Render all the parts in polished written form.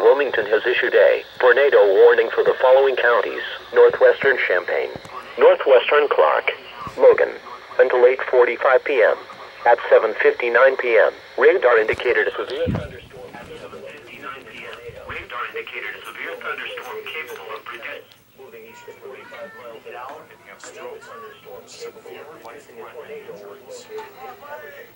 Wilmington has issued a tornado warning for the following counties: northwestern Champaign, northwestern Clark, Logan, until 8:45 p.m. At 7:59 p.m., radar indicated a severe thunderstorm. At 7:59 p.m., radar indicated a severe thunderstorm capable of producing moving east at 45 miles an hour.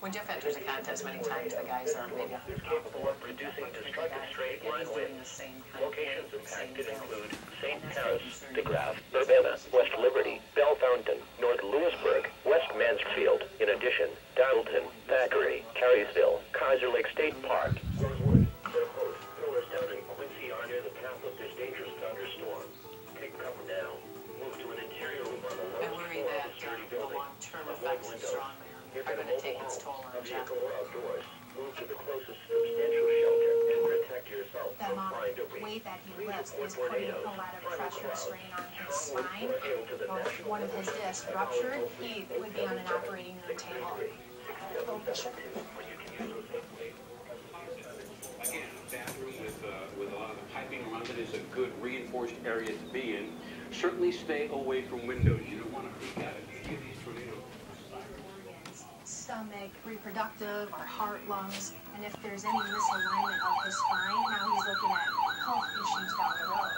When Jeff enters a contest many times, the guys are maybe capable of producing destructive straight line winds. Locations impacted include St. Paris, DeGraff, Urbana, West Liberty, Bell Fountain, North Lewisburg, West Mansfield. In addition, Dialton, Thackeray, Carysville, Kaiser Lake State Park, Rosewood, Holt, Millerstown, and Quincy are near the path of this dangerous thunderstorm. Take cover now. Move to an interior room on the I lowest worry floor of that the sturdy the building. long-term effects of strong If are in a going to take mobile its toll home, on a Jeff. vehicle or outdoors, move to the closest substantial shelter and protect yourself The from amount find a of way. weight that he lifts is putting a lot of pressure and strain on his spine. If one of his discs ruptured, he would be on an operating room table. Again, a bathroom with a lot of the piping around it is a good reinforced area to be in. Certainly stay away from windows. You don't want to peek out at any of these tornadoes. Stomach, reproductive, or heart, lungs, and if there's any misalignment of his spine, now he's looking at health issues down the road.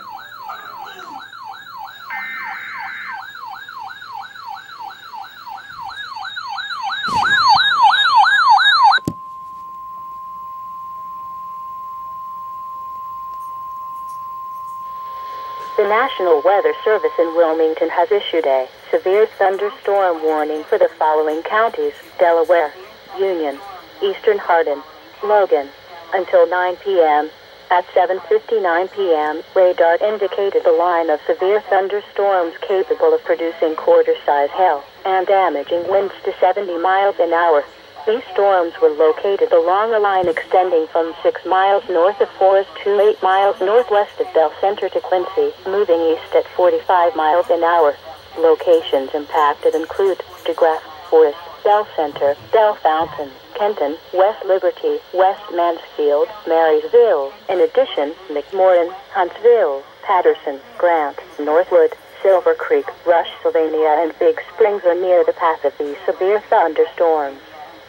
The National Weather Service in Wilmington has issued a severe thunderstorm warning for the following counties: Delaware, Union, Eastern Hardin, Logan, until 9 p.m. At 7:59 p.m., radar indicated a line of severe thunderstorms capable of producing quarter-size hail and damaging winds to 70 miles an hour. These storms were located along a line extending from 6 miles north of Forest to 8 miles northwest of Bell Center to Quincy, moving east at 45 miles an hour. Locations impacted include DeGraff, Forest, Bell Center, Bell Fountain, Kenton, West Liberty, West Mansfield, Marysville. In addition, McMorran, Huntsville, Patterson, Grant, Northwood, Silver Creek, Rush, Sylvania, and Big Springs are near the path of these severe thunderstorms.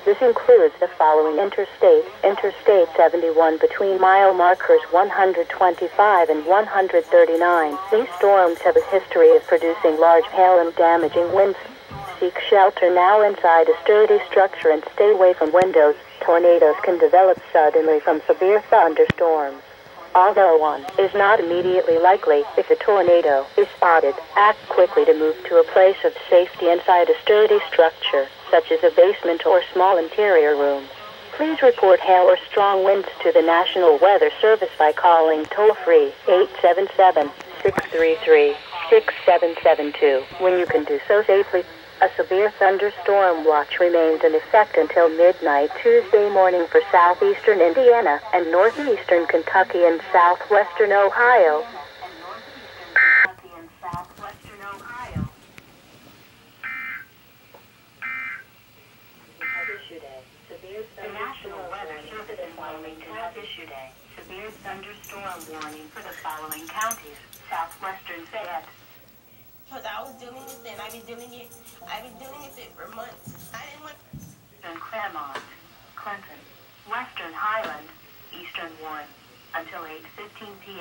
This includes the following Interstate 71 between mile markers 125 and 139. These storms have a history of producing large hail and damaging winds. Seek shelter now inside a sturdy structure and stay away from windows. Tornadoes can develop suddenly from severe thunderstorms. Although one is not immediately likely, if a tornado is spotted, act quickly to move to a place of safety inside a sturdy structure, such as a basement or small interior room. Please report hail or strong winds to the National Weather Service by calling toll-free 877-633-6772 when you can do so safely. A severe thunderstorm watch remains in effect until midnight Tuesday morning for southeastern Indiana and northeastern Kentucky and southwestern Ohio. The National Weather Service in Wilmington has issued a severe thunderstorm warning for the following counties: southwestern Fayette, because I was dealing with it, and I've been dealing with it for months. I didn't want. Eastern Claremont, Clinton, Western Highland, Eastern Warren, until 8:15 p.m.